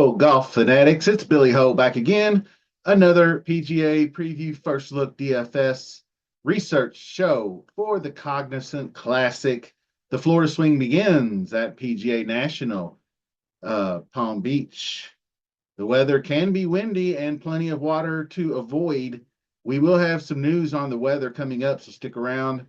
Hello, golf fanatics. It's Billy Ho back again. Another PGA preview first look DFS research show for the Cognizant Classic. The Florida Swing begins at PGA National, Palm Beach. The weather can be windy and plenty of water to avoid. We will have some news on the weather coming up, so stick around.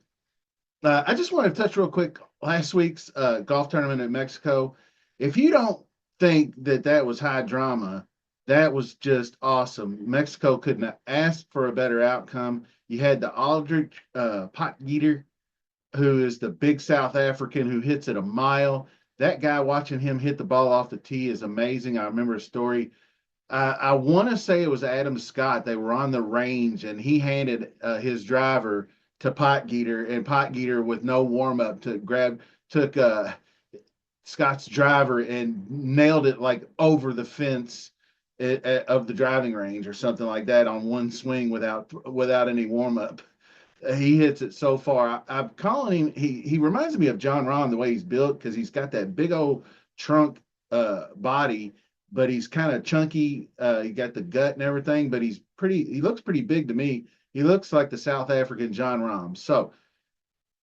I just want to touch real quick last week's golf tournament in Mexico. If you don't think that that was high drama, that was just awesome. Mexico couldn't have asked for a better outcome. You had the Aldrich Potgieter, who is the big South African who hits it a mile. That guy, watching him hit the ball off the tee is amazing. I remember a story. I want to say it was Adam Scott. They were on the range, and he handed his driver to Potgieter, and Potgieter, with no warm up, took Scott's driver and nailed it like over the fence of the driving range or something like that on one swing without any warm up. He hits it so far. I'm calling him. He reminds me of John Rahm the way he's built, because he's got that big old trunk body, but he's kind of chunky. He got the gut and everything, but he looks pretty big to me. He looks like the South African John Rahm. So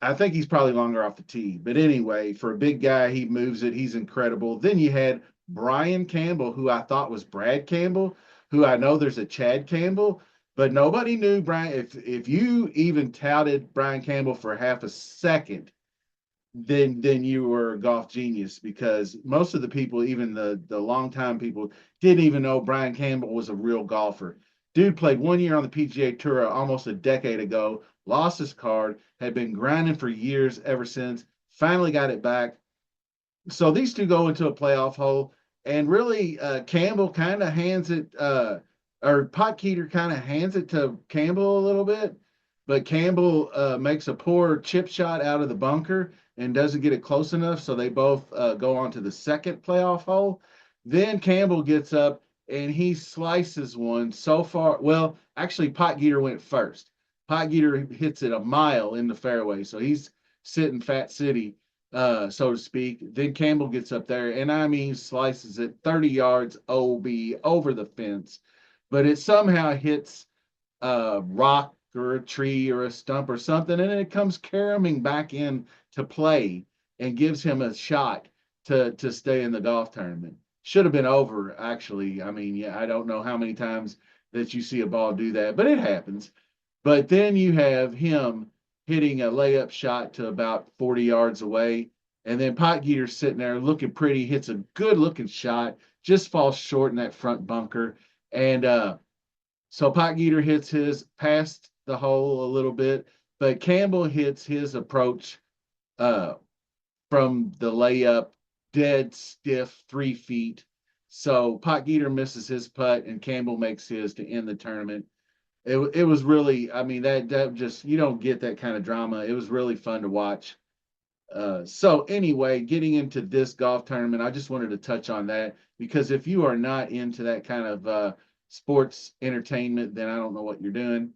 I think he's probably longer off the tee. But anyway, for a big guy, he moves it. He's incredible. Then you had Brian Campbell, who I thought was Brad Campbell, who I know there's a Chad Campbell, but nobody knew Brian. If you even touted Brian Campbell for half a second, then you were a golf genius, because most of the people, even the longtime people, didn't even know Brian Campbell was a real golfer. Dude played 1 year on the PGA Tour almost a decade ago, lost his card, had been grinding for years ever since, finally got it back. So these two go into a playoff hole, and really Campbell kind of hands it, or Potkeeter kind of hands it to Campbell a little bit, but Campbell makes a poor chip shot out of the bunker and doesn't get it close enough, so they both go on to the second playoff hole. Then Campbell gets up and he slices one so far. Well, actually, Potgieter went first. Potgieter hits it a mile in the fairway, so he's sitting Fat City, so to speak. Then Campbell gets up there, and I mean, slices it 30 yards OB over the fence, but it somehow hits a rock or a tree or a stump or something, and it comes caroming back in to play and gives him a shot to stay in the golf tournament. Should have been over, actually. I mean, yeah, I don't know how many times that you see a ball do that, but it happens. But then you have him hitting a layup shot to about 40 yards away, and then Potgieter sitting there looking pretty, hits a good-looking shot, just falls short in that front bunker. And so Potgieter hits his past the hole a little bit, but Campbell hits his approach from the layup dead stiff 3 feet. So Potgieter misses his putt, and Campbell makes his to end the tournament. It was really, I mean, that just, you don't get that kind of drama. It was really fun to watch. So anyway, getting into this golf tournament, I just wanted to touch on that, because if you are not into that kind of sports entertainment, then I don't know what you're doing.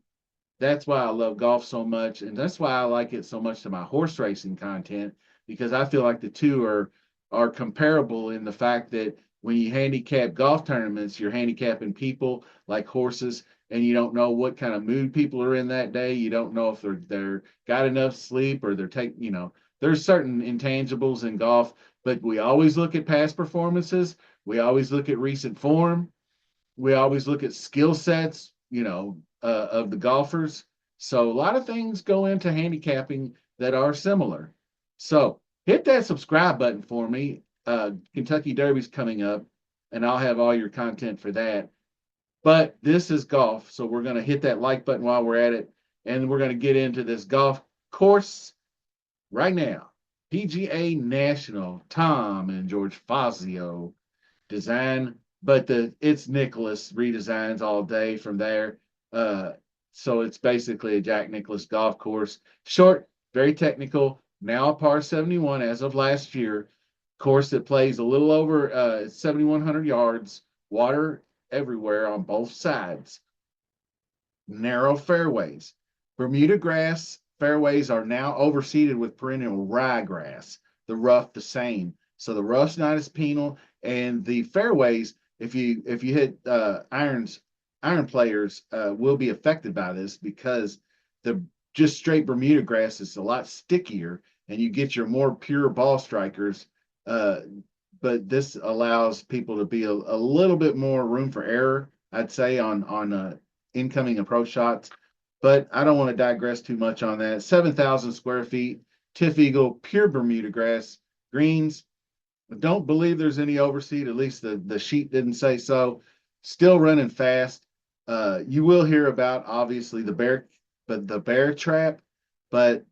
That's why I love golf so much, and that's why I like it so much to my horse racing content, because I feel like the two are comparable in the fact that when you handicap golf tournaments, you're handicapping people like horses, and you don't know what kind of mood people are in that day. You don't know if they're got enough sleep, or there's certain intangibles in golf, but we always look at past performances. We always look at recent form. We always look at skill sets, of the golfers. So a lot of things go into handicapping that are similar. So hit that subscribe button for me. Kentucky Derby's coming up, and I'll have all your content for that. But this is golf, so we're going to hit that like button while we're at it, and we're going to get into this golf course right now. PGA National, Tom and George Fazio design, but it's Nicklaus redesigns all day from there. So it's basically a Jack Nicklaus golf course. Short, very technical, now a par 71 as of last year. Course that plays a little over 7,100 yards, water everywhere on both sides. Narrow fairways. Bermuda grass fairways are now overseeded with perennial ryegrass. The rough the same. So the rough's not as penal, and the fairways if you hit iron players will be affected by this because the just straight Bermuda grass is a lot stickier, and you get your more pure ball strikers. Uh, but this allows people to be a little bit more room for error, I'd say, on incoming approach shots. But I don't want to digress too much on that. 7,000 square feet, Tiff Eagle, pure Bermuda grass, greens. I don't believe there's any overseed. At least the sheet didn't say so. Still running fast. You will hear about obviously the bear trap, but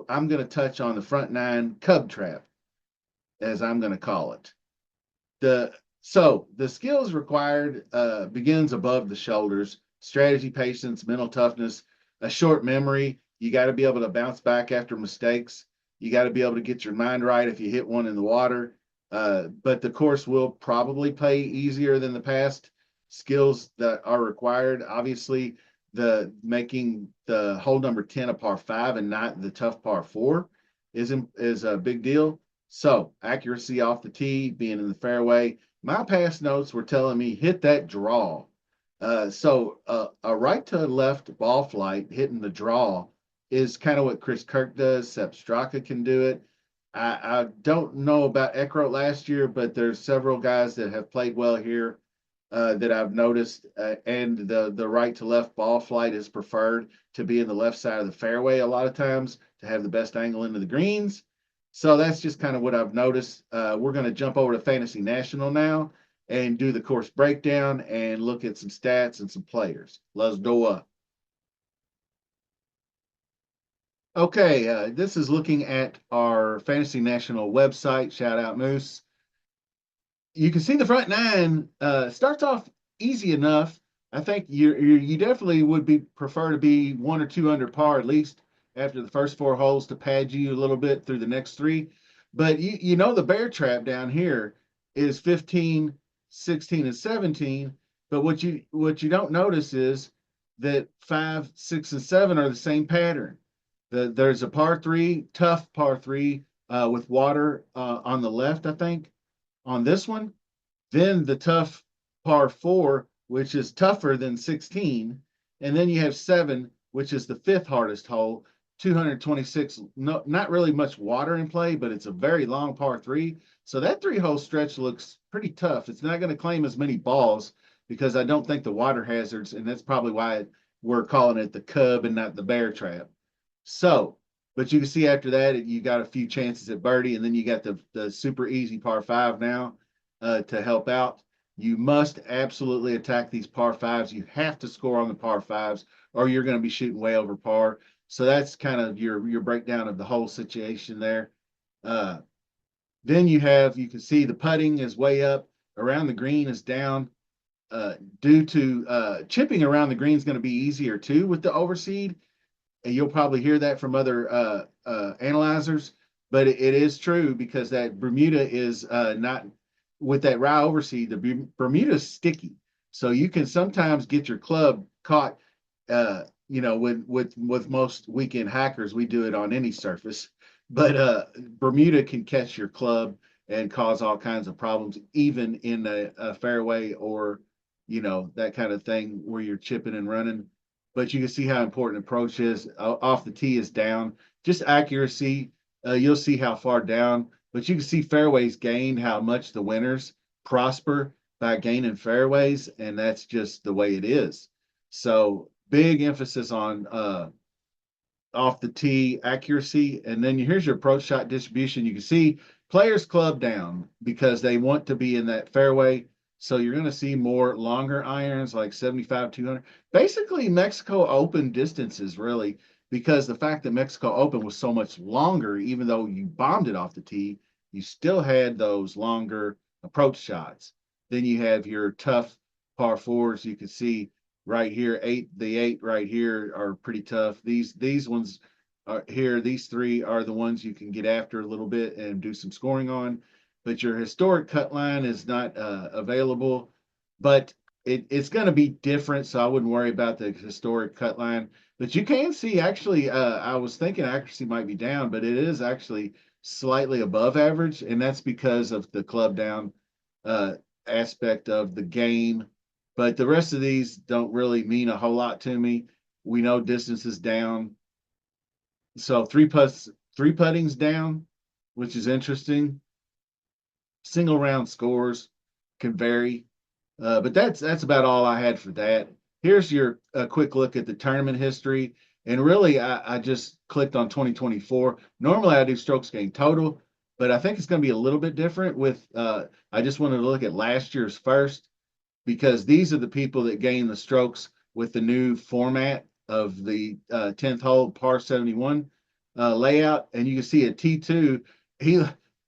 I'm going to touch on the front nine cub trap, as I'm going to call it. The skills required begins above the shoulders: strategy, patience, mental toughness, a short memory. You got to be able to bounce back after mistakes. You got to be able to get your mind right if you hit one in the water. But the course will probably play easier than the past. Skills that are required, obviously, the making the hole number 10 a par 5 and not the tough par 4 is a big deal. So accuracy off the tee, being in the fairway. My past notes were telling me hit that draw. A right to left ball flight hitting the draw is kind of what Chris Kirk does. Sepp Straka can do it. I don't know about Eckroat last year, but there's several guys that have played well here that I've noticed. And the right to left ball flight is preferred to be in the left side of the fairway a lot of times to have the best angle into the greens. So that's just kind of what I've noticed. We're going to jump over to Fantasy National now and do the course breakdown and look at some stats and some players. Let's do. Okay, this is looking at our Fantasy National website. Shout out Moose. You can see the front nine starts off easy enough. I think you definitely would be prefer to be 1 or 2 under par at least after the first 4 holes to pad you a little bit through the next 3. But you know the bear trap down here is 15, 16, and 17. But what you don't notice is that 5, 6, and 7 are the same pattern. There's a par 3, tough par 3 with water on the left, I think on this one. Then the tough par 4, which is tougher than 16. And then you have 7, which is the 5th hardest hole, 226. No, not really much water in play, but it's a very long par 3. So that 3-hole stretch looks pretty tough. It's not going to claim as many balls because I don't think the water hazards, and that's probably why we're calling it the Cub and not the Bear Trap. So, but you can see after that, you got a few chances at birdie, and then you got the super easy par 5 now to help out. You must absolutely attack these par 5s. You have to score on the par 5s, or you're going to be shooting way over par. So that's kind of your breakdown of the whole situation there. Then you can see the putting is way up. Around the green is down. Due to chipping around the green is going to be easier too with the overseed. And you'll probably hear that from other analyzers, but it is true because that Bermuda is not with that rye overseed. The Bermuda is sticky, so you can sometimes get your club caught. With most weekend hackers, we do it on any surface, but Bermuda can catch your club and cause all kinds of problems, even in a fairway or that kind of thing where you're chipping and running. But you can see how important approach is. Off the tee is down. Just accuracy. You'll see how far down. But you can see fairways gained, how much the winners prosper by gaining fairways, and that's just the way it is. So big emphasis on off the tee accuracy. And then here's your approach shot distribution. You can see players club down because they want to be in that fairway. So you're going to see more longer irons like 75, 200. Basically, Mexico Open distances, really, because the fact that Mexico Open was so much longer, even though you bombed it off the tee, you still had those longer approach shots. Then you have your tough par 4s. You can see right here, the eight right here are pretty tough. These ones are here. These 3 are the ones you can get after a little bit and do some scoring on. But your historic cut line is not available, but it's going to be different. So I wouldn't worry about the historic cut line. But you can see actually, I was thinking accuracy might be down, but it is actually slightly above average, and that's because of the club down. aspect of the game. But the rest of these don't really mean a whole lot to me. We know distance is down. So three putting's down, which is interesting. Single round scores can vary. But that's about all I had for that. Here's your quick look at the tournament history. And really, I just clicked on 2024. Normally, I do strokes gained total, but I think it's going to be a little bit different with, I just wanted to look at last year's first because these are the people that gained the strokes with the new format of the 10th hole par 71 layout. And you can see at T2, he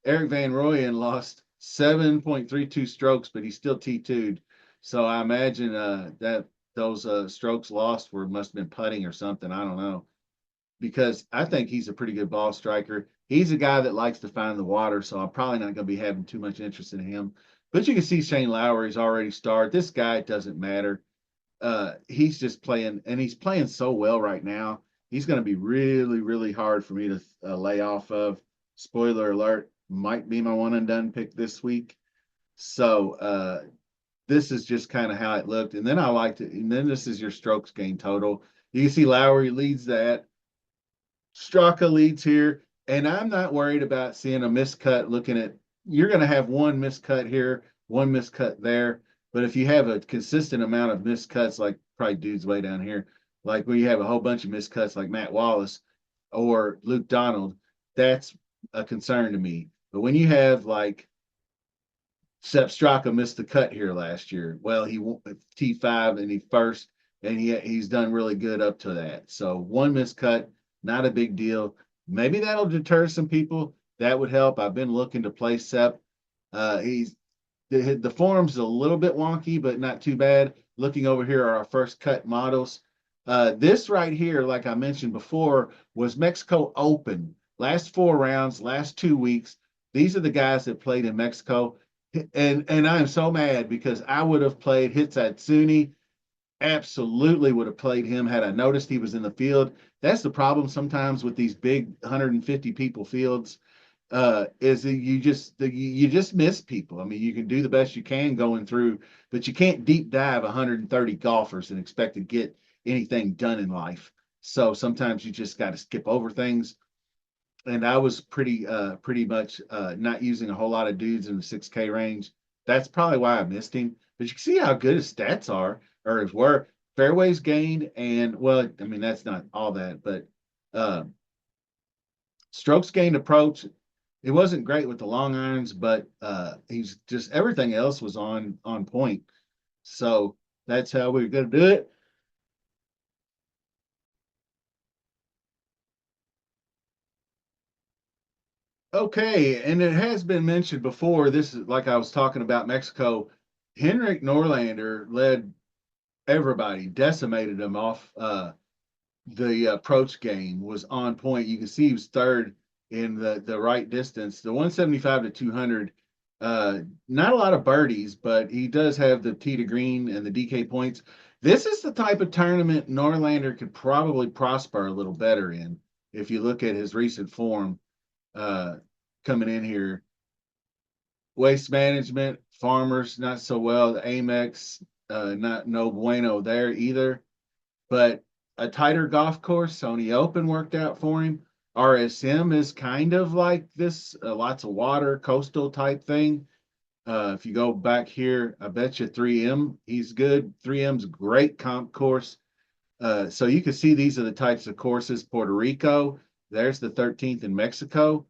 Eric Van Rooyen lost 7.32 strokes, but he still T2'd. So I imagine that those strokes lost must have been putting or something. I don't know. Because I think he's a pretty good ball striker. He's a guy that likes to find the water, so I'm probably not going to be having too much interest in him. But you can see Shane Lowry's already starred. This guy doesn't matter. He's just playing, and he's playing so well right now. He's going to be really, really hard for me to lay off of. Spoiler alert, might be my one and done pick this week. So this is just kind of how it looked. And then I liked it. And then this is your strokes gain total. You can see Lowry leads that. Straka leads here. And I'm not worried about seeing a miscut looking at, you're going to have one miscut here, one miscut there. But if you have a consistent amount of miscuts, like probably dudes way down here, like when you have a whole bunch of miscuts like Matt Wallace or Luke Donald, that's a concern to me. But when you have like Sepp Straka missed the cut here last year. Well, he T5 and he first, and he's done really good up to that. So one miscut, not a big deal. Maybe that'll deter some people. That would help. I've been looking to play Sepp. He's the form's a little bit wonky, but not too bad. Looking over here are our first cut models. This right here, like I mentioned before, was Mexico Open. Last 4 rounds, last 2 weeks. These are the guys that played in Mexico. And I am so mad because I would have played Hitsatsuni. Absolutely would have played him had I noticed he was in the field. That's the problem sometimes with these big 150 people fields. Is that you just miss people. I mean, you can do the best you can going through, but you can't deep dive 130 golfers and expect to get anything done in life. So sometimes you just got to skip over things. And I was pretty much not using a whole lot of dudes in the 6K range. That's probably why I missed him. But you can see how good his stats are, or his were. Fairways gained, and well, I mean that's not all that, but uh, strokes gained approach. It wasn't great with the long irons, but he's just everything else was on point. So that's how we're gonna do it. Okay, and it has been mentioned before. This is like I was talking about Mexico. Henrik Norlander led everybody, decimated them off. The approach game was on point. You can see he was third in the right distance. The 175 to 200. Not a lot of birdies, but he does have the tee to green and the DK points. This is the type of tournament Norlander could probably prosper a little better in if you look at his recent form uh, coming in here. Waste management, farmers, not so well. The Amex, not no bueno there either. But a tighter golf course, Sony Open worked out for him. RSM is kind of like this, lots of water, coastal type thing. If you go back here, I bet you 3M, he's good. 3M's a great comp course. So you can see these are the types of courses. Puerto Rico, there's the 13th in Mexico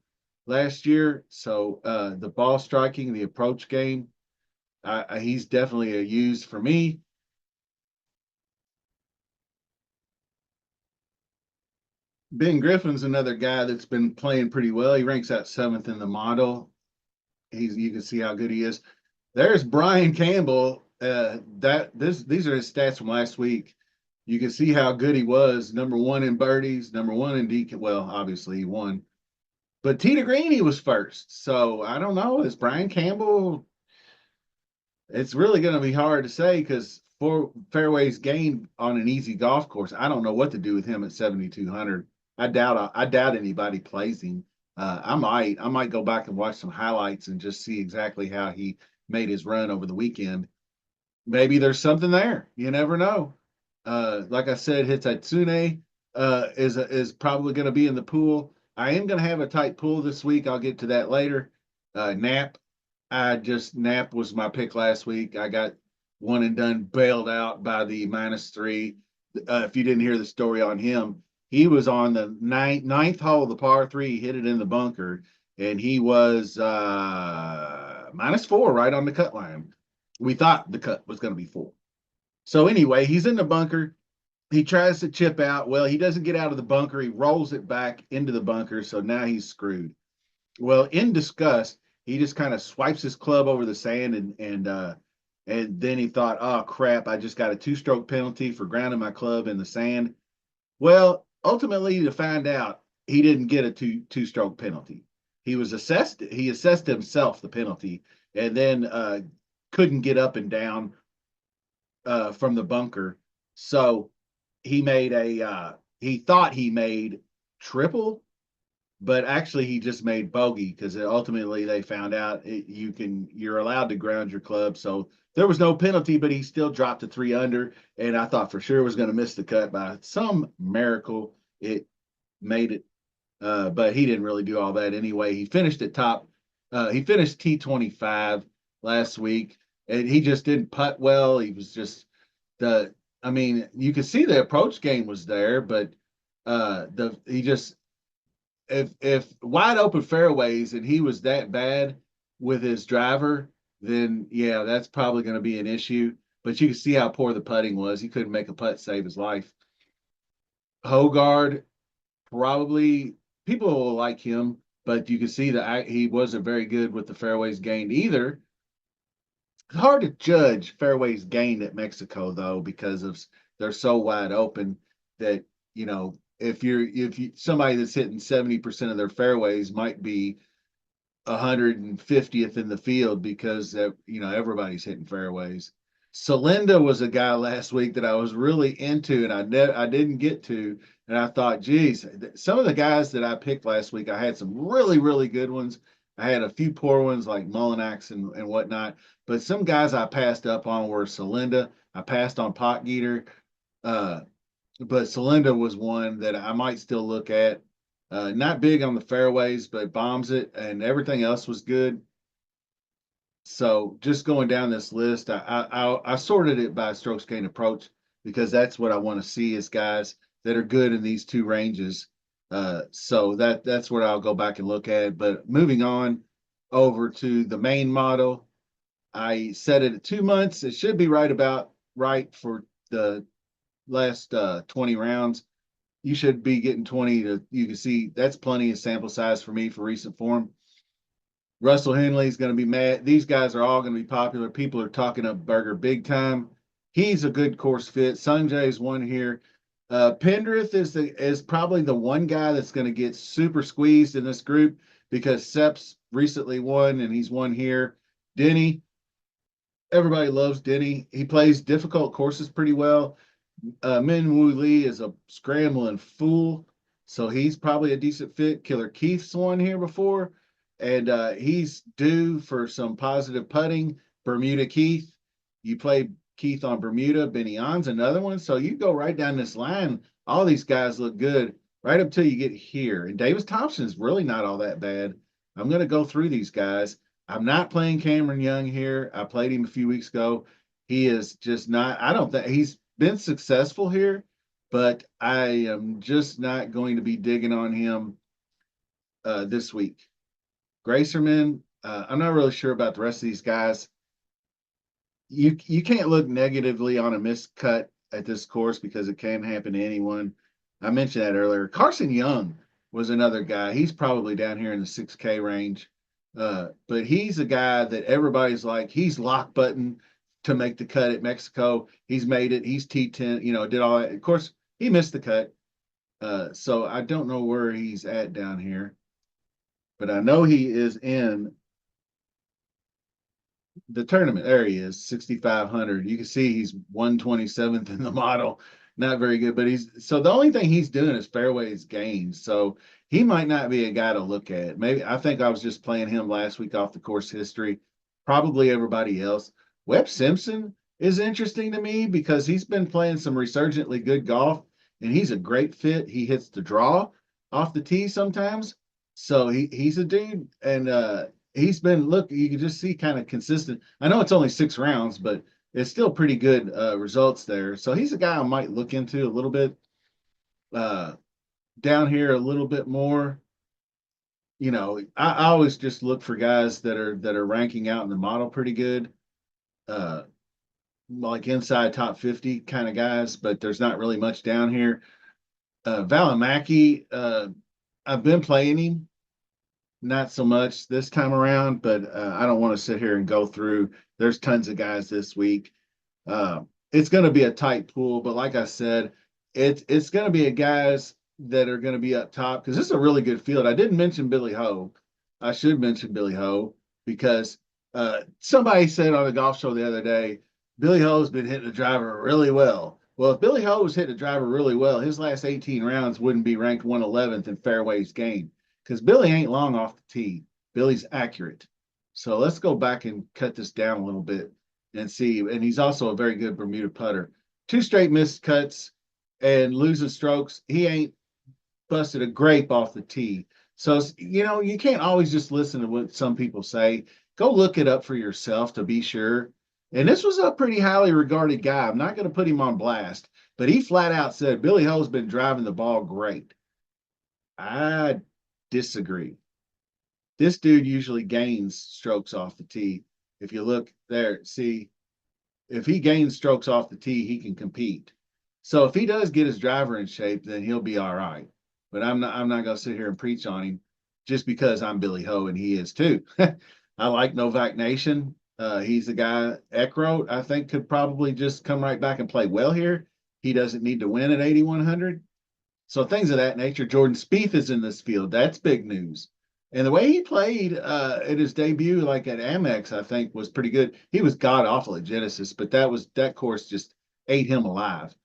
last year. So the ball striking, the approach game, he's definitely a use for me. Ben Griffin's another guy that's been playing pretty well. He ranks out seventh in the model. You can see how good he is. There's Brian Campbell. These are his stats from last week. You can see how good he was. Number one in birdies, number one in DK. Well, obviously he won, but Tee to Green he was first. So I don't know. Is Brian Campbell? It's really going to be hard to say because four fairways gained on an easy golf course. I don't know what to do with him at 7,200. I doubt anybody plays him. I might go back and watch some highlights and just see exactly how he made his run over the weekend. Maybe there's something there. You never know. Like I said, Hitatsune is probably going to be in the pool. I am going to have a tight pool this week. I'll get to that later. Nap. Nap was my pick last week. I got one and done bailed out by the -3. If you didn't hear the story on him, he was on the ninth hole of the par three. He hit it in the bunker, and he was -4 right on the cut line. We thought the cut was going to be full. So anyway, he's in the bunker. He tries to chip out. Well, he doesn't get out of the bunker. He rolls it back into the bunker. So now he's screwed. Well, in disgust, he just kind of swipes his club over the sand and then he thought, oh crap, I just got a 2-stroke penalty for grounding my club in the sand. Well, ultimately to find out, he didn't get a two-stroke penalty. He assessed himself the penalty and then couldn't get up and down from the bunker. So he he thought he made triple, but actually he just made bogey because ultimately they found out you're allowed to ground your club. So there was no penalty, but he still dropped to 3 under. And I thought for sure it was going to miss the cut. By some miracle, it made it. But he didn't really do all that anyway. He finished at top. He finished T25 last week, and he just didn't putt well. He was just you could see the approach game was there, but if wide open fairways and he was that bad with his driver, then yeah, that's probably going to be an issue. But you can see how poor the putting was. He couldn't make a putt save his life. Hogard, probably people will like him, but you can see that he wasn't very good with the fairways gained either. It's hard to judge fairways gained at Mexico though, because they're so wide open that if somebody that's hitting 70% of their fairways might be 150th in the field because everybody's hitting fairways. Salinda was a guy last week that I was really into, and I didn't get to, and I thought, geez, some of the guys that I picked last week, I had some really, really good ones. I had a few poor ones like Mullinax and whatnot, but some guys I passed up on were Salinda. I passed on Potgieter, but Salinda was one that I might still look at. Not big on the fairways, but bombs it, and everything else was good. So just going down this list, I sorted it by strokes gained approach because that's what I want to see is guys that are good in these two ranges. So that's what I'll go back and look at. But moving on over to the main model, I set it at 2 months. It should be right for the last 20 rounds. You should be getting 20 you can see that's plenty of sample size for me for recent form. Russell Henley's going to be mad. These guys are all going to be popular. People are talking up Berger big time. He's a good course fit. Sanjay's one here. Pendrith is probably the one guy that's going to get super squeezed in this group because Sepp's recently won and he's won here. Denny, everybody loves Denny. He plays difficult courses pretty well. Min Woo Lee is a scrambling fool, so he's probably a decent fit. Killer Keith's won here before, and he's due for some positive putting. Bermuda Keith, you play Keith on Bermuda. Benny On's another one. So you go right down this line. All these guys look good right up till you get here. And Davis Thompson's really not all that bad. I'm going to go through these guys. I'm not playing Cameron Young here. I played him a few weeks ago. He is just not, I don't think he's been successful here, but I am just not going to be digging on him this week. Gracerman, I'm not really sure about the rest of these guys. You can't look negatively on a missed cut at this course because it can happen to anyone. I mentioned that earlier. Carson Young was another guy. He's probably down here in the 6K range. But he's a guy that everybody's like, he's lock button to make the cut at Mexico. He's made it. He's T10, did all that. Of course, he missed the cut. So I don't know where he's at down here, but I know he is in the tournament. There he is, 6,500. You can see he's 127th in the model. Not very good, but so the only thing he's doing is fairways gained. So he might not be a guy to look at. Maybe I think I was just playing him last week off the course history. probably everybody else. Webb Simpson is interesting to me because he's been playing some resurgently good golf, and he's a great fit. He hits the draw off the tee sometimes. So he's a dude, and he's been look. You can just see kind of consistent. I know it's only 6 rounds, but it's still pretty good results there. So he's a guy I might look into a little bit uh, down here a little bit more. I always just look for guys that are ranking out in the model pretty good, uh, like inside top 50 kind of guys. But there's not really much down here. Valimaki, I've been playing him, not so much this time around, but I don't want to sit here and go through. There's tons of guys this week. Uh, it's going to be a tight pool, but like I said, it's going to be a guys that are going to be up top because this is a really good field. I didn't mention Billy Ho. I should mention Billy Ho because somebody said on the golf show the other day, Billy Ho's been hitting the driver really well. Well, if Billy Ho was hitting the driver really well, his last 18 rounds wouldn't be ranked 111th in fairways gained because Billy ain't long off the tee. Billy's accurate. So let's go back and cut this down a little bit and see. And he's also a very good Bermuda putter. 2 straight missed cuts and losing strokes. He ain't busted a grape off the tee. So, you can't always just listen to what some people say. Go look it up for yourself to be sure. And this was a pretty highly regarded guy. I'm not going to put him on blast, but he flat out said Billy Ho's been driving the ball great. I disagree. This dude usually gains strokes off the tee. If you look there, see, if he gains strokes off the tee, he can compete. So if he does get his driver in shape, then he'll be all right. But I'm not going to sit here and preach on him just because I'm Billy Ho and he is too. I like Novak Nation. He's a guy, Eckroat, I think could probably just come right back and play well here. He doesn't need to win at 8,100. So things of that nature. Jordan Spieth is in this field. That's big news. And the way he played at his debut, like at Amex, I think was pretty good. He was god awful at Genesis, but that course just ate him alive.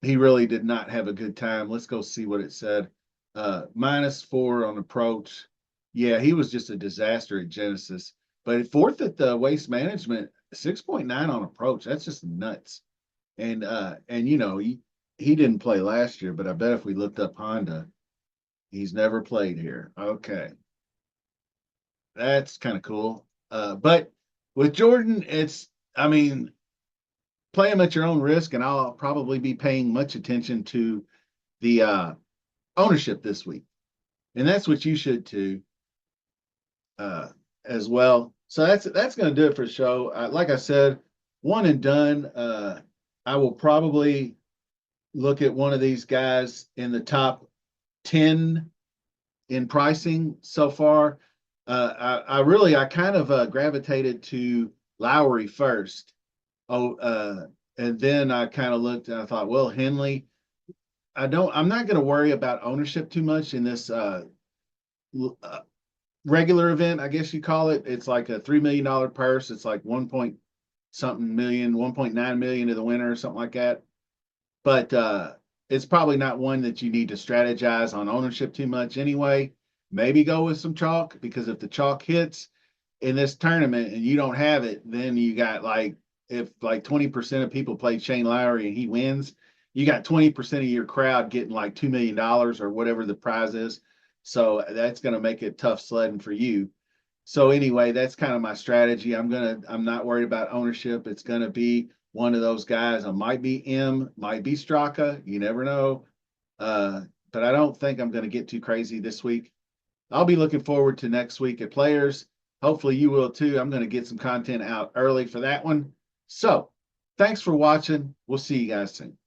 He really did not have a good time. Let's go see what it said. -4 on approach. Yeah, he was just a disaster at Genesis. But fourth at the Waste Management, 6.9 on approach. That's just nuts. And he didn't play last year, but I bet if we looked up Honda, he's never played here. Okay. That's kind of cool. But with Jordan, play him at your own risk, and I'll probably be paying much attention to the ownership this week. And that's what you should too, as well. So that's going to do it for the show. Like I said, one and done. I will probably look at one of these guys in the top 10 in pricing so far. I kind of gravitated to Lowry first. And then I kind of looked and I thought, well, Henley, I'm not going to worry about ownership too much in this regular event, I guess you call it. It's like a $3 million purse. It's like 1 point something million, 1.9 million to the winner or something like that. But it's probably not one that you need to strategize on ownership too much anyway. Maybe go with some chalk, because if the chalk hits in this tournament and you don't have it, then you got if 20% of people play Shane Lowry and he wins, you got 20% of your crowd getting like $2 million or whatever the prize is. So that's going to make it tough sledding for you. So anyway, that's kind of my strategy. I'm not worried about ownership. It's going to be one of those guys. I might be might be Straka. You never know. But I don't think I'm going to get too crazy this week. I'll be looking forward to next week at Players. Hopefully you will too. I'm going to get some content out early for that one. So thanks for watching. We'll see you guys soon.